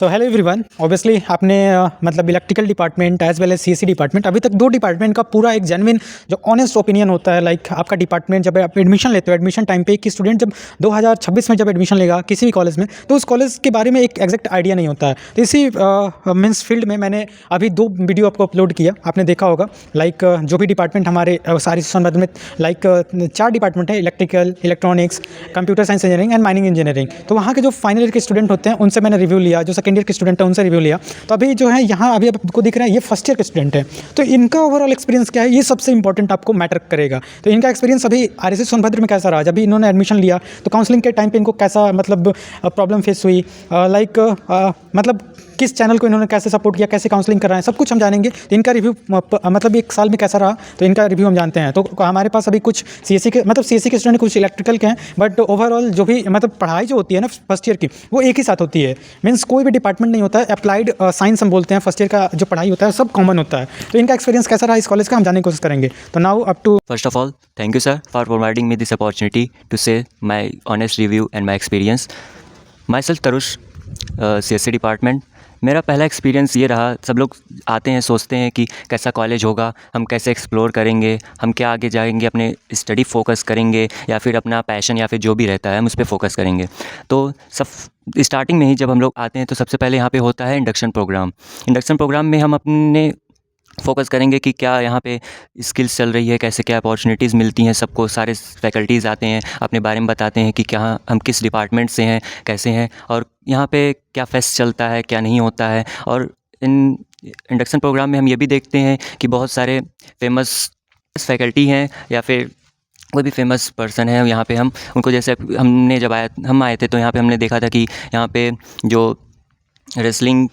तो hello everyone, obviously आपने मतलब electrical department as well as CSC department, अभी तक दो डिपार्टमेंट का पूरा एक जेन्युइन जो ऑनेस्ट ओपिनियन होता है, लाइक आपका डिपार्टमेंट जब आप एडमिशन लेते हो, एडमिशन टाइम पे कि स्टूडेंट जब 2026 में जब एडमिशन लेगा किसी भी कॉलेज में, तो उस कॉलेज के बारे में एक एग्जैक्ट आइडिया नहीं होता है। तो इसी मीन्स फील्ड में मैंने अभी दो वीडियो आपको अपलोड किया, आपने देखा होगा। लाइक जो भी डिपार्टमेंट हमारे सारी सोनभद्र में, लाइक 4 डिपार्टमेंट है, electrical, electronics, computer science engineering and mining engineering. तो वहाँ के जो फाइनल ईयर के स्टूडेंट होते हैं उनसे मैंने रिव्यू लिया, जो सेकंड ईयर के स्टूडेंट है उनसे रिव्यू लिया। तो अभी जो है यहाँ अभी आपको दिख रहा है ये फर्स्ट ईयर के स्टूडेंट है, तो इनका ओवरऑल एक्सपीरियंस क्या है ये सबसे इंपॉर्टेंट आपको मैटर करेगा। तो इनका एक्सपीरियंस अभी आरएसएस सोनभद्र में कैसा रहा, जब भी इन्होंने एडमिशन लिया तो काउंसलिंग के टाइम पे इनको कैसा मतलब प्रॉब्लम फेस हुई, लाइक मतलब किस चैनल को इन्होंने कैसे सपोर्ट किया, कैसे काउंसलिंग कर रहे हैं, सब कुछ हम जानेंगे। तो इनका रिव्यू मतलब एक साल में कैसा रहा, तो इनका रिव्यू हम जानते हैं। तो हमारे पास अभी कुछ सीएससी के मतलब सीएससी के स्टूडेंट, कुछ इलेक्ट्रिकल के हैं, बट ओवरऑल जो भी मतलब पढ़ाई जो होती है ना फर्स्ट ईयर की, वो एक ही साथ होती है। मीन्स कोई भी डिपार्टमेंट नहीं होता है, अप्लाइड साइंस हम बोलते हैं, फर्स्ट ईयर का जो पढ़ाई होता है सब कॉमन होता है। तो इनका एक्सपीरियंस कैसा रहा इस कॉलेज का हम जानने की कोशिश करेंगे। तो now up to First of all, thank you, sir, for providing me this opportunity to say my honest review and my experience. Myself, Tarush, CSC department. मेरा पहला एक्सपीरियंस ये रहा, सब लोग आते हैं सोचते हैं कि कैसा कॉलेज होगा, हम कैसे एक्सप्लोर करेंगे, हम क्या आगे जाएंगे, अपने स्टडी फोकस करेंगे या फिर अपना पैशन या फिर जो भी रहता है हम उस पर फोकस करेंगे। तो सब स्टार्टिंग में ही जब हम लोग आते हैं तो सबसे पहले यहाँ पे होता है इंडक्शन प्रोग्राम। इंडक्शन प्रोग्राम में हम अपने फोकस करेंगे कि क्या यहाँ पे स्किल्स चल रही है, कैसे क्या अपॉर्चुनिटीज़ मिलती हैं सबको। सारे फैकल्टीज़ आते हैं, अपने बारे में बताते हैं कि क्या हम किस डिपार्टमेंट से हैं, कैसे हैं, और यहाँ पे क्या फेस्ट चलता है, क्या नहीं होता है। और इन इंडक्शन प्रोग्राम में हम ये भी देखते हैं कि बहुत सारे फेमस फैकल्टी हैं या फिर कोई भी फेमस पर्सन है, यहाँ पे हम उनको, जैसे हम आए थे तो यहाँ पे हमने देखा था कि यहाँ पे जो रेसलिंग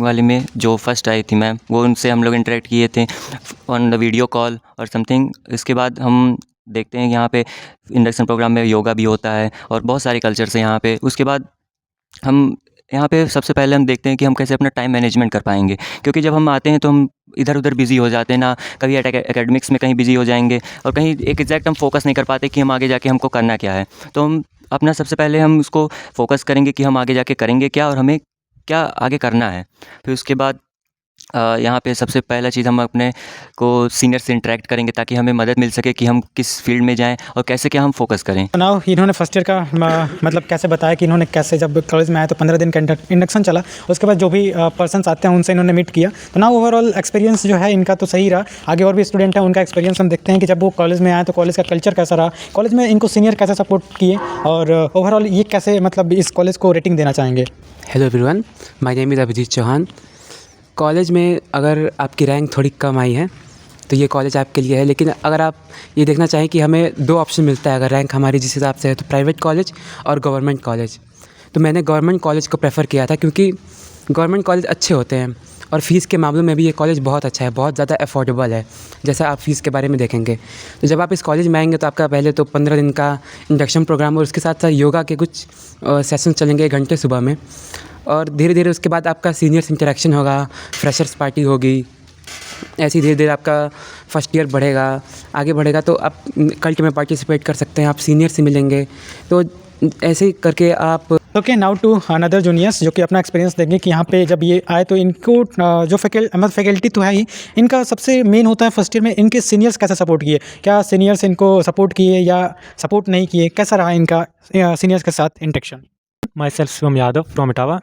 वाले में जो फर्स्ट आई थी मैम, वो उनसे हम लोग इंटरेक्ट किए थे ऑन द वीडियो कॉल और समथिंग। इसके बाद हम देखते हैं कि यहाँ पे इंडक्शन प्रोग्राम में योगा भी होता है और बहुत सारे कल्चर्स हैं यहाँ पे। उसके बाद हम यहाँ पे सबसे पहले हम देखते हैं कि हम कैसे अपना टाइम मैनेजमेंट कर पाएंगे, क्योंकि जब हम आते हैं तो हम इधर उधर बिज़ी हो जाते हैं ना, कभी एकेडमिक्स में कहीं बिज़ी हो जाएंगे और कहीं एक एग्जैक्ट हम फोकस नहीं कर पाते कि हम आगे जाके हमको करना क्या है। तो हम अपना सबसे पहले हम उसको फोकस करेंगे कि हम आगे जाके करेंगे क्या और हमें क्या आगे करना है। फिर उसके बाद यहाँ पे सबसे पहला चीज़ हम अपने को सीनियर से इंटरेक्ट करेंगे ताकि हमें मदद मिल सके कि हम किस फील्ड में जाएं और कैसे क्या हम फोकस करें। नाउ इन्होंने फर्स्ट ईयर का मतलब कैसे बताया कि इन्होंने कैसे जब कॉलेज में आए तो 15 दिन का इंडक्शन चला, उसके बाद जो भी पर्सन्स आते हैं उनसे इन्होंने मीट किया। तो नाउ ओवरऑल एक्सपीरियंस जो है इनका तो सही रहा। आगे और भी स्टूडेंट हैं, उनका एक्सपीरियंस हम देखते हैं कि जब वो कॉलेज में आए तो कॉलेज का कल्चर कैसा रहा, कॉलेज में इनको सीनियर कैसे सपोर्ट किए, और ओवरऑल ये कैसे मतलब इस कॉलेज को रेटिंग देना चाहेंगे। Hello everyone, my name is Abhijeet Chauhan. College में अगर आपकी रैंक थोड़ी कम आई है तो ये कॉलेज आपके लिए है, लेकिन अगर आप ये देखना चाहें कि हमें 2 ऑप्शन मिलता है अगर रैंक हमारी जिस हिसाब से है, तो प्राइवेट कॉलेज और गवर्नमेंट कॉलेज। तो मैंने गवर्नमेंट कॉलेज को प्रेफर किया था क्योंकि गवर्नमेंट कॉलेज अच्छे होते हैं और फ़ीस के मामलों में भी ये कॉलेज बहुत अच्छा है, बहुत ज़्यादा अफोर्डेबल है, जैसा आप फ़ीस के बारे में देखेंगे। तो जब आप इस कॉलेज में आएंगे तो आपका पहले तो 15 दिन का इंडक्शन प्रोग्राम और उसके साथ साथ योगा के कुछ सेशन चलेंगे 1 घंटे सुबह में, और धीरे धीरे उसके बाद आपका सीनियर्स इंटरेक्शन होगा, फ्रेशर्स पार्टी होगी। ऐसे ही धीरे धीरे आपका फर्स्ट ईयर आगे बढ़ेगा तो आप कल्ट में पार्टिसिपेट कर सकते हैं, आप सीनियर से मिलेंगे। तो ऐसे ही करके आप okay, now to another juniors जो कि अपना एक्सपीरियंस देंगे कि यहाँ पे जब ये आए तो इनको जो फैकल्टी तो है ही, इनका सबसे मेन होता है फर्स्ट ईयर में इनके सीनियर्स कैसे सपोर्ट किए, क्या सीनियर्स इनको सपोर्ट किए या सपोर्ट नहीं किए, कैसा रहा इनका सीनियर्स के साथ interaction. My self Shivam Yadav from Etawah.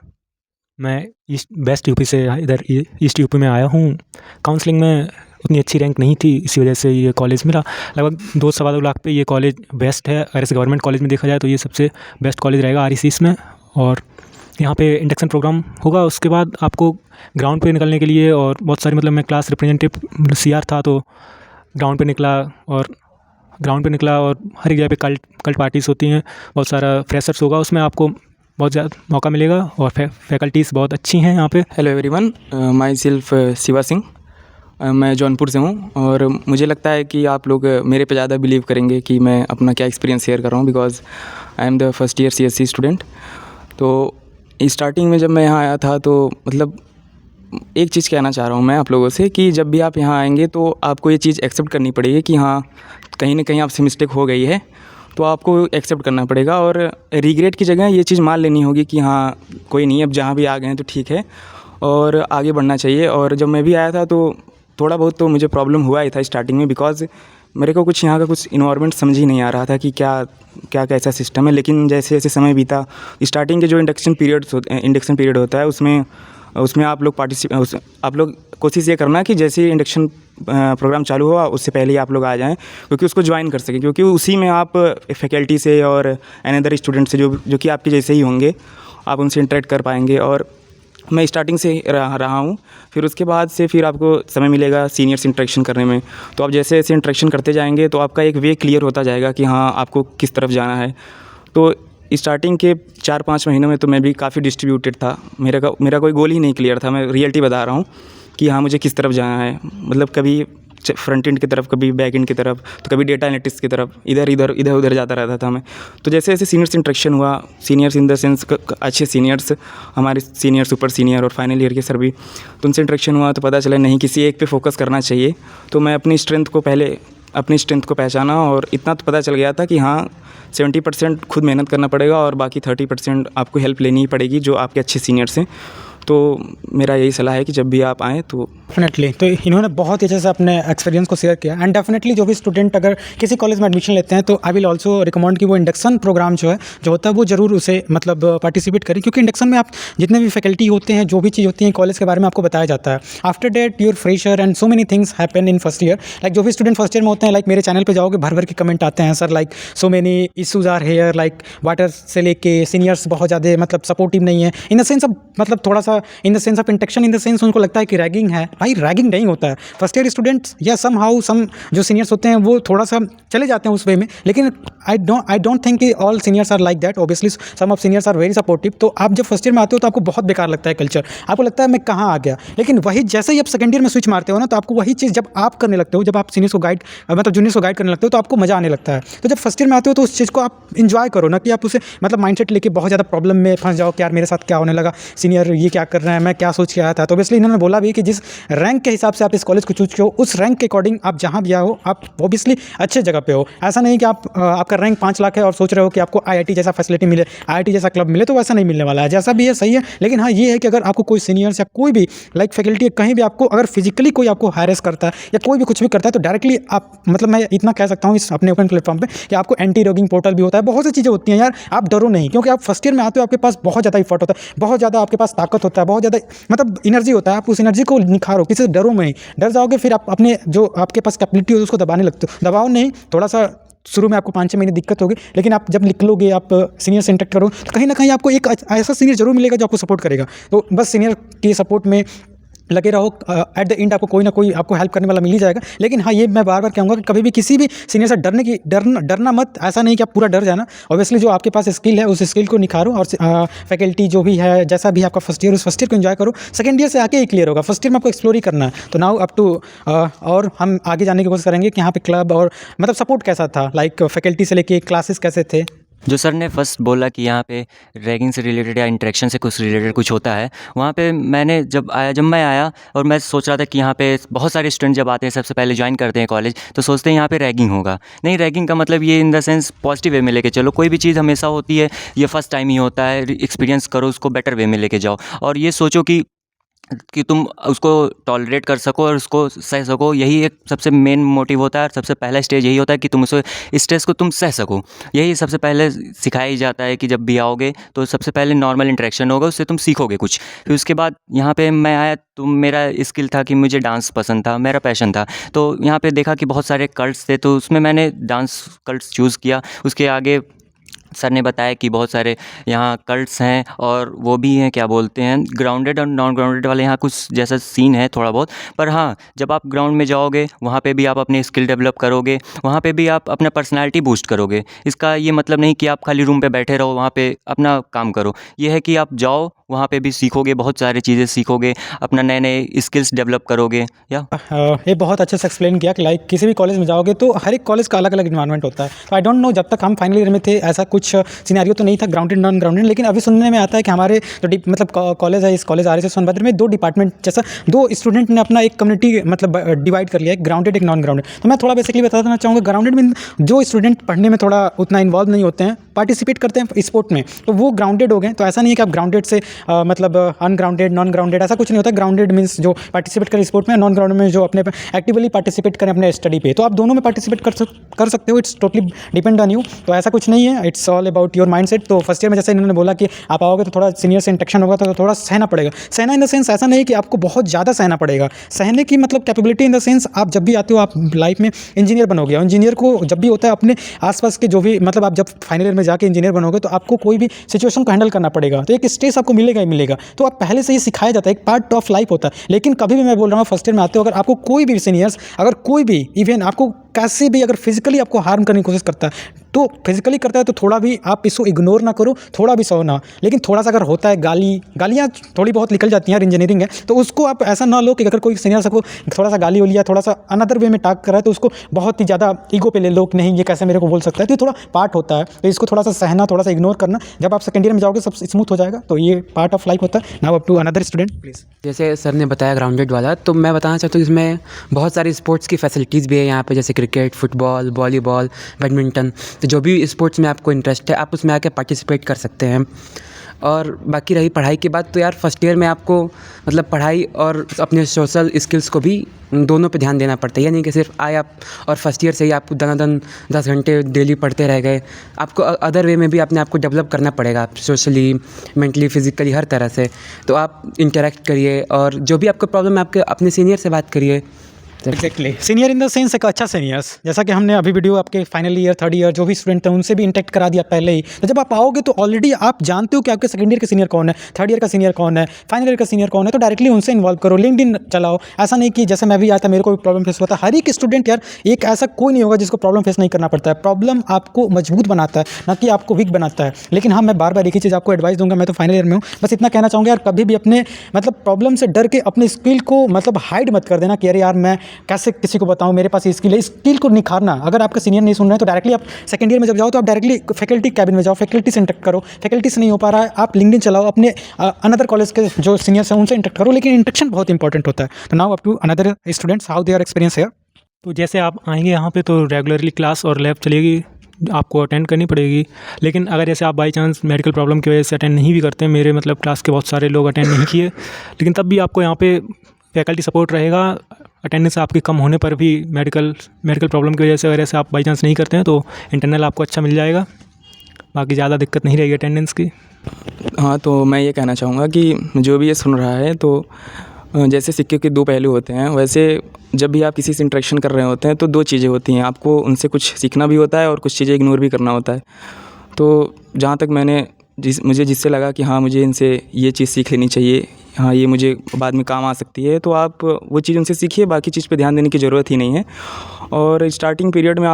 मैं ईस्ट वेस्ट यूपी से इधर ईस्ट यूपी में आया हूँ। काउंसलिंग में उतनी अच्छी रैंक नहीं थी, इसी वजह से ये कॉलेज मिला। लगभग 2-2.25 लाख पे ये कॉलेज बेस्ट है। अगर इस गवर्नमेंट कॉलेज में देखा जाए तो ये सबसे बेस्ट कॉलेज रहेगा आरईसीएस में। और यहाँ पे इंडक्शन प्रोग्राम होगा, उसके बाद आपको ग्राउंड पे निकलने के लिए, और बहुत सारी मतलब मैं क्लास रिप्रेजेंटेटिव सीआर था तो ग्राउंड पे निकला और हर एक जगह पे कल्ट पार्टीज़ होती हैं, बहुत सारा फ्रेशर्स होगा, उसमें आपको बहुत ज़्यादा मौका मिलेगा और फैकल्टीज़ बहुत अच्छी हैं यहाँ पे। Hello everyone, my self Shiva Singh. मैं जौनपुर से हूँ और मुझे लगता है कि आप लोग मेरे पे ज़्यादा बिलीव करेंगे कि मैं अपना क्या एक्सपीरियंस शेयर कर रहा हूँ, because I am the first year CSC student. तो स्टार्टिंग में जब मैं यहाँ आया था तो मतलब एक चीज़ कहना चाह रहा हूँ मैं आप लोगों से कि जब भी आप यहाँ आएंगे तो आपको ये चीज़ एक्सेप्ट करनी पड़ेगी कि हाँ, कहीं ना कहीं आपसे मिस्टेक हो गई है तो आपको एक्सेप्ट करना पड़ेगा और रिग्रेट की जगह ये चीज़ मान लेनी होगी कि हाँ कोई नहीं, अब जहाँ भी आ गए हैं तो ठीक है और आगे बढ़ना चाहिए। और जब मैं भी आया था तो थोड़ा बहुत तो मुझे प्रॉब्लम हुआ ही था स्टार्टिंग में, बिकॉज़ मेरे को कुछ यहाँ का कुछ इन्वायरमेंट समझ ही नहीं आ रहा था कि क्या क्या कैसा सिस्टम है। लेकिन जैसे जैसे समय बीता, स्टार्टिंग के जो इंडक्शन पीरियड होता है उसमें आप लोग कोशिश ये करना कि जैसे ही इंडक्शन प्रोग्राम चालू हुआ उससे पहले ही आप लोग आ जाएं, क्योंकि उसको ज्वाइन कर सकें, क्योंकि उसी में आप फैकल्टी से और अनदर स्टूडेंट से जो कि आपके जैसे ही होंगे, आप उनसे इंटरेक्ट कर पाएंगे। और मैं स्टार्टिंग से रहा हूँ, फिर उसके बाद से फिर आपको समय मिलेगा सीनियर से इंटरेक्शन करने में। तो आप जैसे जैसे इंटरेक्शन करते जाएंगे तो आपका एक वे क्लियर होता जाएगा कि हाँ आपको किस तरफ जाना है। तो स्टार्टिंग के 4-5 महीनों में तो मैं भी काफ़ी डिस्ट्रीब्यूटेड था, मेरा कोई गोल ही नहीं क्लियर था। मैं रियलिटी बता रहा हूँ कि हाँ मुझे किस तरफ जाना है, मतलब कभी फ्रंट एंड की तरफ, कभी बैक एंड की तरफ, तो कभी डेटा एनालिटिक्स की तरफ, इधर उधर जाता रहता था मैं। तो जैसे जैसे सीनियर से इंटरेक्शन हुआ, सीनियर्स इन द सेंस अच्छे सीनियर्स, हमारे सीनियर, सुपर सीनियर और फाइनल ईयर के सर भी, तो उनसे इंटरेक्शन हुआ तो पता चला नहीं किसी एक पे फोकस करना चाहिए। तो मैं अपनी स्ट्रेंथ को पहचाना और इतना तो पता चल गया था कि हाँ 70% खुद मेहनत करना पड़ेगा और बाकी 30% आपको हेल्प लेनी ही पड़ेगी जो आपके अच्छे सीनियर्स हैं। तो मेरा यही सलाह है कि जब भी आप आएँ तो डेफिनेटली। तो इन्होंने बहुत ही अच्छे से अपने एक्सपीरियंस को शेयर किया। एंड डेफिनेटली जो भी स्टूडेंट अगर किसी कॉलेज में एडमिशन लेते हैं तो आई विल ऑल्सो रिकमेंड कि वो इंडक्शन प्रोग्राम जो होता है वो ज़रूर उसे मतलब पार्टिसिपेट करें, क्योंकि इंडक्शन में आप जितने भी फैकल्टी होते हैं, जो भी चीज़ होती है कॉलेज के बारे में आपको बताया जाता है। After that your fresher and so many things happen in first year. Like जो भी स्टूडेंट फर्स्ट ईयर में होते हैं, लाइक मेरे चैनल पर जाओगे भर के कमेंट आते हैं, sir like so many issues are here, like water से लेके सीनियर्स बहुत ज़्यादा मतलब सपोर्टिव नहीं है इन द सेंस ऑफ, मतलब थोड़ा सा in the sense of interaction, in the sense उनको लगता है कि रैगिंग है। भाई रैगिंग नहीं होता है। फर्स्ट ईयर स्टूडेंट्स या सम जो सीनियर्स होते हैं वो थोड़ा सा चले जाते हैं उस वे में, लेकिन आई डोंट थिंक कि all seniors are like that. Obviously some of seniors are very supportive. तो आप जब फर्स्ट ईयर में आते हो तो आपको बहुत बेकार लगता है कल्चर, आपको लगता है मैं कहाँ आ गया। लेकिन वही जैसे ही आप सेकंड ईयर में स्विच मारते हो ना, तो आपको वही चीज़ जब आप करने लगते हो, जब आप सीनियर्स को गाइड मतलब जूनियर्स को गाइड करने लगते हो, तो आपको मज़ा आने लगता है। तो जब फर्स्ट ईयर में आते हो तो उस चीज़ को आप इंजॉय करो ना, कि आप उसे मतलब माइंडसेट लेके बहुत ज़्यादा प्रॉब्लम में फंस जाओ कि यार मेरे साथ क्या होने लगा, सीनियर ये क्या कर रहे हैं, मैं क्या सोच के आया था। तो ऑब्वियसली इन्होंने बोला भी कि जिस रैंक के हिसाब से आप इस कॉलेज को चूज किए हो, उस रैंक के अकॉर्डिंग आप जहाँ भी आओ आप ऑब्वियसली अच्छे जगह पे हो। ऐसा नहीं कि आपका रैंक 5 लाख है और सोच रहे हो कि आपको आईआईटी जैसा फैसिलिटी मिले, आईआईटी जैसा क्लब मिले, तो वैसा नहीं मिलने वाला है। जैसा भी है सही है, लेकिन हाँ ये है कि अगर आपको कोई सीनियर्स या कोई भी लाइक फैकल्टी कहीं भी आपको अगर फिजिकली कोई आपको हैरेस करता है या कोई भी कुछ भी करता है, तो डायरेक्टली आप मतलब मैं इतना कह सकता हूँ इस अपने ओपन प्लेटफॉर्म पे कि आपको एंटी रैगिंग पोर्टल भी होता है, बहुत सी चीज़ें होती हैं यार। आप डरो नहीं, क्योंकि आप फर्स्ट ईयर में आते हो, आपके पास बहुत ज़्यादा इफर्ट होता है, बहुत ज़्यादा आपके पास ताकत होता है, बहुत ज़्यादा मतलब एनर्जी होता है। आप उस एनर्जी को निखारो, किसी से डरो नहीं। डर जाओगे फिर आप अपने जो आपके पास कैपेबिलिटी हो उसको दबाने लगते हो। दबाओ नहीं, थोड़ा सा शुरू में आपको 5-6 महीने दिक्कत होगी, लेकिन आप जब निकलोगे, आप सीनियर से इंटरेक्ट करो, तो कहीं ना कहीं आपको एक ऐसा सीनियर जरूर मिलेगा जो आपको सपोर्ट करेगा। तो बस सीनियर की सपोर्ट में लगे रहो, एट द एंड आपको कोई ना कोई आपको हेल्प करने वाला मिल ही जाएगा। लेकिन हाँ ये मैं बार बार कहूँगा कि कभी भी किसी भी सीनियर से डरना मत। ऐसा नहीं कि आप पूरा डर जाना। ऑब्वियसली जो आपके पास स्किल है उस स्किल को निखारो, और फैकल्टी जो भी है जैसा भी आपका फर्स्ट ईयर, उस फर्स्ट ईयर को एंजॉय करो। सेकंड ईयर से आके ही क्लियर होगा, फर्स्ट ईयर में आपको एक्सप्लोर ही करना है। तो नाउ अप टू और हम आगे जाने की कोशिश करेंगे कि यहाँ पे क्लब और मतलब सपोर्ट कैसा था, लाइक फैकल्टी से लेके क्लासेस कैसे थे। जो सर ने फर्स्ट बोला कि यहाँ पे रैगिंग से रिलेटेड या इंटरेक्शन से कुछ रिलेटेड कुछ होता है, वहाँ पे जब मैं आया और मैं सोच रहा था कि यहाँ पे बहुत सारे स्टूडेंट जब आते हैं सबसे पहले ज्वाइन करते हैं कॉलेज, तो सोचते हैं यहाँ पे रैगिंग होगा। नहीं, रैगिंग का मतलब ये इन द सेंस पॉजिटिव वे में लेके चलो। कोई भी चीज़ हमेशा होती है, ये फर्स्ट टाइम ही होता है, एक्सपीरियंस करो उसको, बेटर वे में लेके जाओ और ये सोचो कि तुम उसको टॉलरेट कर सको और उसको सह सको। यही एक सबसे मेन मोटिव होता है और सबसे पहला स्टेज यही होता है कि तुम उस स्ट्रेस को तुम सह सको। यही सबसे पहले सिखाया ही जाता है कि जब भी आओगे तो सबसे पहले नॉर्मल इंटरेक्शन होगा, उससे तुम सीखोगे कुछ। फिर उसके बाद यहाँ पे मैं आया तो मेरा स्किल था कि मुझे डांस पसंद था, मेरा पैशन था। तो यहाँ पे देखा कि बहुत सारे कल्ट्स थे, तो उसमें मैंने डांस कल्ट्स चूज़ किया। उसके आगे सर ने बताया कि बहुत सारे यहाँ कल्ट्स हैं और वो भी हैं, क्या बोलते हैं, ग्राउंडेड और नॉन ग्राउंडेड वाले। यहाँ कुछ जैसा सीन है थोड़ा बहुत, पर हाँ जब आप ग्राउंड में जाओगे वहाँ पे भी आप अपने स्किल डेवलप करोगे, वहाँ पे भी आप अपना पर्सनालिटी बूस्ट करोगे। इसका ये मतलब नहीं कि आप खाली रूम पे बैठे रहो, वहाँ पे अपना काम करो। ये है कि आप जाओ, वहाँ पे भी सीखोगे, बहुत सारी चीज़ें सीखोगे, अपना नए नए स्किल्स डेवलप करोगे। या ये बहुत अच्छे से एक्सप्लेन किया कि लाइक किसी भी कॉलेज में जाओगे तो हर एक कॉलेज का अलग अलग इन्वायरमेंट होता है। तो आई डोंट नो, जब तक हम फाइनल ईयर में थे ऐसा कुछ सिनेरियो तो नहीं था ग्राउंडेड नॉन ग्राउंडेड, लेकिन अभी सुनने में आता है कि हमारे जो मतलब कॉलेज है, इस कॉलेज RSS सोनभद्र में 2 डिपार्टमेंट जैसा 2 स्टूडेंट ने अपना एक कम्युनिटी मतलब डिवाइड कर लिया है, ग्राउंडेड एक नॉन ग्राउंडेड। तो मैं थोड़ा बेसिकली बता देना चाहूँगा, ग्राउंडेड में जो स्टूडेंट पढ़ने में थोड़ा उतना इन्वॉल्व नहीं होते हैं, पार्टिसिपेट करते हैं स्पोर्ट में, तो वो ग्राउंडेड हो गए। तो ऐसा नहीं है कि आप ग्राउंडेड से मतलब अनग्राउंडेड नॉन ग्राउंडेड ऐसा कुछ नहीं होता। ग्राउंडेड मीन्स जो पार्टिसिपेट करें स्पोर्ट में, नॉन ग्राउंडेड में जो अपने एक्टिवली पार्टिसिपेट करें अपने स्टडी पे। तो आप दोनों में पार्टिसिपेट कर सकते हो, it's totally depend on you. तो ऐसा कुछ नहीं है, it's all about your mindset. तो फर्स्ट ईयर में जैसे इन्होंने बोला कि आप आओगे तो थोड़ा सीनियर से इंटरेक्शन होगा, तो थोड़ा सहना पड़ेगा। सहना इन द सेंस ऐसा नहीं कि आपको बहुत ज़्यादा सहना पड़ेगा, सहने की मतलब कैपेबिलिटी इन द सेंस आप जब भी आते हो आप लाइफ में इंजीनियर बनोगे, और इंजीनियर को जब भी होता है अपने आसपास के जो भी मतलब आप जब फाइनल ईयर में जाके इंजीनियर बनोगे तो आपको कोई भी सिचुएशन को हैंडल करना पड़ेगा, तो एक स्ट्रेस आपको मिलेगा ही मिलेगा। तो आप पहले से ही सिखाया जाता है, एक पार्ट ऑफ लाइफ होता है। लेकिन कभी भी मैं बोल रहा हूँ फर्स्ट ईयर में आते हो, अगर आपको कोई भी सीनियर्स, अगर कोई भी इवन आपको कैसे भी अगर फिजिकली आपको हार्म करने की कोशिश करता है, तो फिजिकली करता है तो थोड़ा भी आप इसको इग्नोर ना करो, थोड़ा भी सहो ना। लेकिन थोड़ा सा अगर होता है गालियाँ थोड़ी बहुत निकल जाती हैं यार, इंजीनियरिंग है, तो उसको आप ऐसा ना लो कि अगर कोई सीनियर सबको थोड़ा सा गाली हो लिया, थोड़ा सा अनदर वे में टाक कर रहा है, तो उसको बहुत ही ज़्यादा ईगो पे ले लो कि नहीं ये कैसे मेरे को बोल सकता है। तो ये थोड़ा पार्ट होता है, तो इसको थोड़ा सा सहना, थोड़ा सा इग्नोर करना। जब आप सेकेंड ईयर में जाओगे सब स्मूथ हो जाएगा। तो ये पार्ट ऑफ लाइफ होता है। Now up to another student please. जैसे सर ने बताया ग्राउंडेड वाला, तो मैं बताना चाहता हूँ इसमें बहुत सारी स्पोर्ट्स की फैसिलिटीज़ भी है यहाँ पे, जैसे क्रिकेट, फुटबॉल, वॉलीबॉल, बैडमिंटन। तो जो भी स्पोर्ट्स में आपको इंटरेस्ट है आप उसमें आके पार्टिसिपेट कर सकते हैं। और बाकी रही पढ़ाई की बात, तो यार फर्स्ट ईयर में आपको मतलब पढ़ाई और अपने सोशल स्किल्स को भी दोनों पे ध्यान देना पड़ता है। यानी कि सिर्फ आए आप और फर्स्ट ईयर से ही आपको दनादन 10 घंटे डेली पढ़ते रह गए, आपको अदर वे में भी अपने आप को डेवलप करना पड़ेगा, आप सोशली, मेंटली, फिजिकली, हर तरह से। तो आप इंटरेक्ट करिए और जो भी आपको प्रॉब्लम है आपके अपने सीनियर से बात करिए। Exactly, senior in the sense एक अच्छा सीनियर्स, जैसा कि हमने अभी वीडियो आपके फाइनल ईयर, थर्ड ईयर जो भी स्टूडेंट हैं उनसे भी इंटरेक्ट करा दिया पहले ही। तो जब आप आओगे तो ऑलरेडी आप जानते हो कि आपके सेकंड ईयर के सीनियर कौन है, थर्ड ईयर का सीनियर कौन है, फाइनल ईयर का सीनियर कौन है, तो डायरेक्टली उनसे इन्वॉल्व करो, लिंक्डइन चलाओ। ऐसा नहीं कि जैसे मैं भी आता मेरे को भी प्रॉब्लम फेस हुआ था। हर एक स्टूडेंट यार, एक ऐसा कोई नहीं होगा जिसको प्रॉब्लम फेस नहीं करना पड़ता है। प्रॉब्लम आपको मजबूत बनाता है, ना कि आपको वीक बनाता है। लेकिन हाँ, मैं बार बार एक ही चीज़ आपको एडवाइस दूंगा, मैं तो फाइनल ईयर में हूँ, बस इतना कहना चाहूँगा यार, कभी भी अपने मतलब प्रॉब्लम से डर के अपने स्किल को मतलब हाइड मत कर देना कि अरे यार मैं कैसे किसी को बताऊँ मेरे पास ये स्किल है। स्किल को निखारना, अगर आपका सीनियर नहीं सुन रहे हैं तो डायरेक्टली आप सेकंड ईयर में जब जाओ तो आप डायरेक्टली फैकल्टी कैबिन में जाओ, फैकल्टी से इंटरेक्ट करो। फैकल्टी से नहीं हो पा रहा है, आप लिंक्डइन चलाओ, अपने अनदर कॉलेज के जो सीनियर्स हैं उनसे इंटरेक्ट करो। लेकिन इंटरेक्शन बहुत इंपॉर्टेंट होता है। तो now up to another students, how their experience here. तो जैसे आप आएंगे यहाँ पे तो रेगुलरली क्लास और लैब चलेगी, आपको अटेंड करनी पड़ेगी। लेकिन अगर जैसे आप बाई चांस मेडिकल प्रॉब्लम की वजह से अटेंड नहीं भी करते हैं, मेरे मतलब क्लास के बहुत सारे लोग अटेंड नहीं किए, लेकिन तब भी आपको यहाँ पे फैकल्टी सपोर्ट रहेगा। अटेंडेंस आपकी कम होने पर भी मेडिकल प्रॉब्लम की वजह से अगर ऐसे आप बाई चांस नहीं करते हैं तो इंटरनल आपको अच्छा मिल जाएगा। बाकी ज़्यादा दिक्कत नहीं रहेगी अटेंडेंस की। हाँ, तो मैं ये कहना चाहूँगा कि जो भी ये सुन रहा है, तो जैसे सिक्के के 2 पहलू होते हैं, वैसे जब भी आप किसी से इंटरेक्शन कर रहे होते हैं तो 2 चीज़ें होती हैं, आपको उनसे कुछ सीखना भी होता है और कुछ चीज़ें इग्नोर भी करना होता है। तो जहाँ तक मैंने मुझे जिससे लगा कि हाँ मुझे इनसे ये चीज़ सीख लेनी चाहिए, हाँ ये मुझे बाद में काम आ सकती है, तो आप वो चीज़ उनसे सीखिए, बाकी चीज़ पे ध्यान देने की ज़रूरत ही नहीं है। और स्टार्टिंग पीरियड में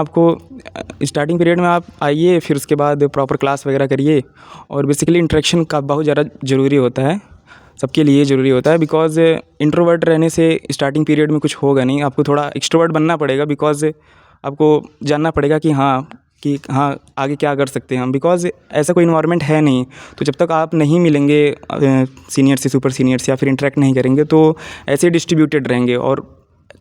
आप आइए, फिर उसके बाद प्रॉपर क्लास वगैरह करिए। और बेसिकली इंटरेक्शन का बहुत ज़्यादा ज़रूरी होता है, सबके लिए ज़रूरी होता है। बिकॉज़ इंट्रोवर्ट रहने से स्टार्टिंग पीरियड में कुछ होगा नहीं, आपको थोड़ा एक्सट्रोवर्ट बनना पड़ेगा। बिकॉज़ आपको जानना पड़ेगा कि हाँ आगे क्या कर सकते हैं हम, बिकॉज़ ऐसा कोई इन्वायरमेंट है नहीं। तो जब तक आप नहीं मिलेंगे सीनियर से, सुपर सीनियर से, या फिर इंटरेक्ट नहीं करेंगे, तो ऐसे डिस्ट्रीब्यूटेड रहेंगे और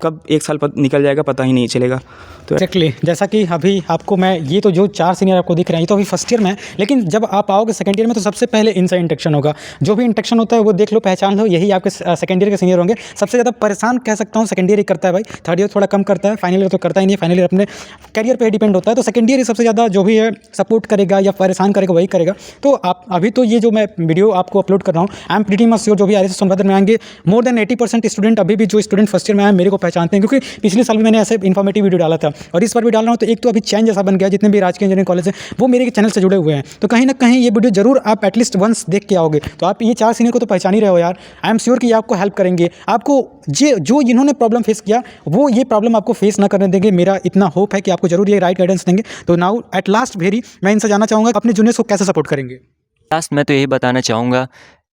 कब 1 साल निकल जाएगा पता ही नहीं चलेगा। तो एक्जैक्टली, जैसा कि अभी आपको मैं ये तो जो 4 सीनियर आपको दिख रहे हैं ये तो अभी फर्स्ट ईयर में है, लेकिन जब आप आओगे सेकंड ईयर में तो सबसे पहले इनसे इंटरेक्शन होगा। जो भी इंटरेक्शन होता है वो देख लो, पहचान लो, यही आपके सेकंड ईयर के सीनियर होंगे। सबसे ज़्यादा परेशान कह सकता हूँ सेकंड ईयर ही करता है भाई, थर्ड ईयर थोड़ा कम करता है, फाइनल ईयर तो करता ही नहीं, फाइनल ईयर अपने करियर पर डिपेंड होता है। तो सेकंड ईयर ही सबसे ज़्यादा जो भी है सपोर्ट करेगा या परेशान करेगा वही करेगा। तो आप अभी तो ये जो मैं वीडियो आपको अपलोड कर रहा हूँ, I am pretty much sure जो भी RSS सोनभद्र में आएंगे, मोर देन 80% स्टूडेंट अभी भी जो स्टूडेंट फर्स्ट ईयर में आए मेरे को पहचानते हैं, क्योंकि पिछले साल भी मैंने ऐसे इन्फॉर्मेटिव वीडियो डाला था और इस बार भी डाल रहा हूँ। तो एक तो अभी चैन जैसा बन गया, जितने भी राजकीय इंजीनियरिंग कॉलेज हैं वो मेरे चैनल से जुड़े हुए हैं। तो कहीं ना कहीं ये वीडियो जरूर आप एटलीस्ट वंस देख के आओगे तो आप ये 4 सीनियर को तो पहचान ही रहे हो यार। आई एम श्योर कि ये आपको हेल्प करेंगे, आपको जो जिन्होंने प्रॉब्लम फेस किया वो ये प्रॉब्लम आपको फेस ना करने देंगे। मेरा इतना होप है कि आपको जरूर ये राइट गाइडेंस देंगे। तो नाउ एट लास्ट भेरी मैं इनसे जानना चाहूँगा अपने जूनियर्स को कैसे सपोर्ट करेंगे। लास्ट मैं तो यही बताना चाहूँगा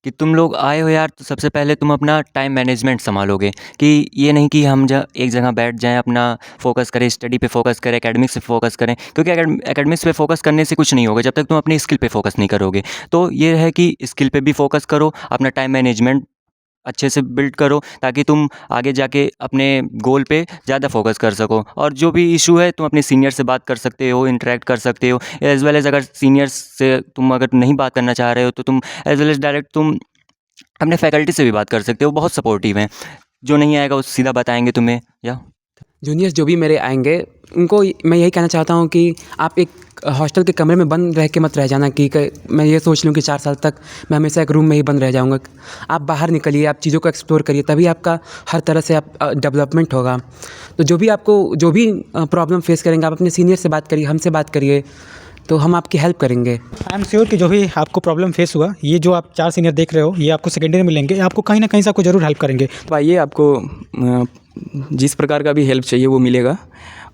कि तुम लोग आए हो यार, तो सबसे पहले तुम अपना टाइम मैनेजमेंट संभालोगे। कि ये नहीं कि हम एक जगह बैठ जाएं, अपना फोकस करें, स्टडी पे फोकस करें, एकेडमिक्स पे फोकस करें, क्योंकि एकेडमिक्स पे फोकस करने से कुछ नहीं होगा जब तक तुम अपनी स्किल पे फोकस नहीं करोगे। तो ये है कि स्किल पे भी फोकस करो, अपना टाइम मैनेजमेंट अच्छे से बिल्ड करो, ताकि तुम आगे जाके अपने गोल पे ज़्यादा फोकस कर सको। और जो भी इशू है तुम अपने सीनियर से बात कर सकते हो, इंटरेक्ट कर सकते हो, एज़ वेल एज़ अगर सीनियर्स से तुम अगर नहीं बात करना चाह रहे हो तो तुम एज़ वेल एज़ डायरेक्ट तुम अपने फैकल्टी से भी बात कर सकते हो, बहुत सपोर्टिव हैं। जो नहीं आएगा वो सीधा बताएंगे तुम्हें। या जूनियर्स जो भी मेरे आएंगे उनको मैं यही कहना चाहता हूँ कि आप एक हॉस्टल के कमरे में बंद रह के मत रह जाना कि मैं ये सोच लूँ कि 4 साल तक मैं हमेशा एक रूम में ही बंद रह जाऊँगा। आप बाहर निकलिए, आप चीज़ों को एक्सप्लोर करिए, तभी आपका हर तरह से आप डेवलपमेंट होगा। तो जो भी प्रॉब्लम फेस करेंगे, आप अपने सीनियर से बात करिए, हमसे बात करिए, तो हम आपकी हेल्प करेंगे। आई एम श्योर कि जो भी आपको प्रॉब्लम फेस हुआ, ये जो आप 4 सीनियर देख रहे हो, ये आपको सेकेंड ईयर में मिलेंगे, आपको कहीं ना कहीं से आपको ज़रूर हेल्प करेंगे। तो आइए, आपको जिस प्रकार का भी हेल्प चाहिए वो मिलेगा,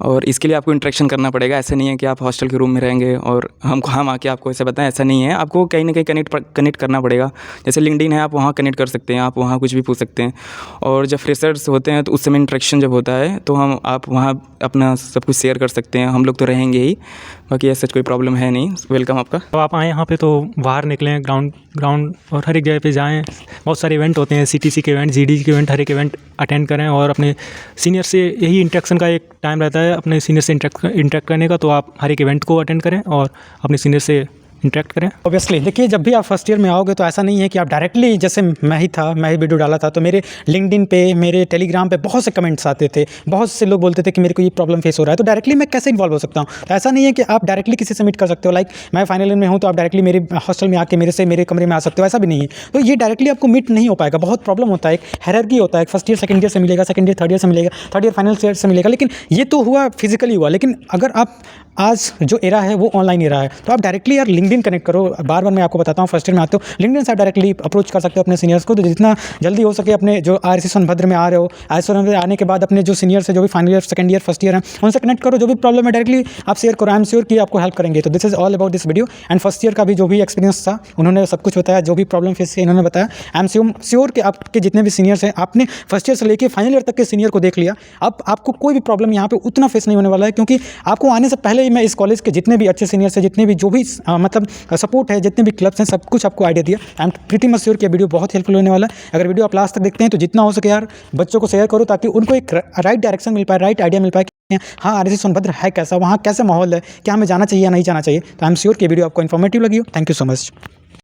और इसके लिए आपको इंटरेक्शन करना पड़ेगा। ऐसा नहीं है कि आप हॉस्टल के रूम में रहेंगे और हम आके आपको ऐसे बताएं, ऐसा नहीं है। आपको कहीं ना कहीं कनेक्ट करना पड़ेगा। जैसे लिंक्डइन है, आप वहाँ कनेक्ट कर सकते हैं, आप वहाँ कुछ भी पूछ सकते हैं। और जब फ्रेशर्स होते हैं तो उस समय इंटरेक्शन जब होता है तो आप वहाँ अपना सब कुछ शेयर कर सकते हैं। हम लोग तो रहेंगे ही, बाकी ऐसा कोई प्रॉब्लम है नहीं। वेलकम आपका। तो आप आएँ यहाँ पे तो बाहर निकलें, ग्राउंड और हर एक जगह पे जाएँ। बहुत सारे इवेंट होते हैं, CTC के इवेंट, GD के इवेंट, हर एक इवेंट अटेंड करें। और अपने सीनियर से यही इंटरेक्शन का एक टाइम रहता है अपने सीनियर से इंटरेक्ट करने का, तो आप हर एक इवेंट को अटेंड करें और अपने सीनियर से इंटरेक्ट करें। ऑब्वियसली देखिए, जब भी आप फर्स्ट ईयर में आओगे तो ऐसा नहीं है कि आप डायरेक्टली, जैसे मैं ही वीडियो डाला था तो मेरे लिंक्डइन पे, मेरे टेलीग्राम पे बहुत से कमेंट्स आते थे, बहुत से लोग बोलते थे कि मेरे को ये प्रॉब्लम फेस हो रहा है, तो डायरेक्टली मैं कैसे इन्वॉल्व हो सकता हूँ। तो ऐसा नहीं है कि आप डायरेक्टली किसी से मीट कर सकते हो, लाइक मैं फाइनल ईयर में हूँ तो आप डायरेक्टली मेरे हॉस्टल में आके मेरे कमरे में आ सकते हो, ऐसा भी नहीं है। तो ये डायरेक्टली आपको मीट नहीं हो पाएगा, बहुत प्रॉब्लम होता है। एक हायरार्की होता है, फर्स्ट ईयर सेकंड ईयर से मिलेगा, सेकंड ईयर थर्ड ईयर से मिलेगा, थर्ड ईयर फाइनल ईयर से मिलेगा। लेकिन ये तो हुआ फिजिकली हुआ, लेकिन अगर आप आज जो एरा है वो ऑनलाइन एरा है, तो आप डायरेक्टली यार लिंक्डइन कनेक्ट करो। बार बार मैं आपको बताता हूँ, फर्स्ट ईयर में आते हो लिंक्डइन से आप डायरेक्टली अप्रोच कर सकते हो अपने सीनियर्स को। तो जितना जल्दी हो सके अपने जो RSC सोनभद्र में आ रहे हो, RSC सोनभद्र आने के बाद अपने जो सीनियर्स है, जो भी final year, second year, first year है, उनसे कनेक्ट करो। जो भी प्रॉब्लम है डायरेक्टली आप शेयर करो। आई एम श्योर कि आपको हेल्प करेंगे। तो this is all about this video. And first year का भी जो भी एक्सपीरियंस था, उन्होंने सब कुछ बताया, जो भी प्रॉब्लम फेस की इन्होंने बताया। आई एम श्योर कि आपके जितने भी सीनियर्स हैं, आपने फर्स्ट ईयर से लेकर फाइनल ईयर तक के सीनियर को देख लिया, अब आपको कोई भी प्रॉब्लम यहाँ पे उतना फेस नहीं होने वाला है, क्योंकि आपको आने से पहले ही मैं इस कॉलेज के जितने भी अच्छे सीनियर्स हैं, जितने भी जो भी मतलब सपोर्ट है, जितने भी क्लब्स हैं, सब कुछ आपको आइडिया दिया। I am pretty much sure कि वीडियो बहुत हेल्पफुल होने वाला है। अगर वीडियो आप लास्ट तक देखते हैं तो जितना हो सके यार बच्चों को शेयर करो, ताकि उनको एक राइट डायरेक्शन मिल पाए, राइट आइडिया मिल पाए कि हाँ RSC सोनभद्र है कैसा, वहाँ कैसा माहौल है, क्या हमें जाना चाहिए या नहीं जाना चाहिए। तो आई एम श्योर कि वीडियो आपको इन्फॉर्मेटिव लगी हो। Thank you so much.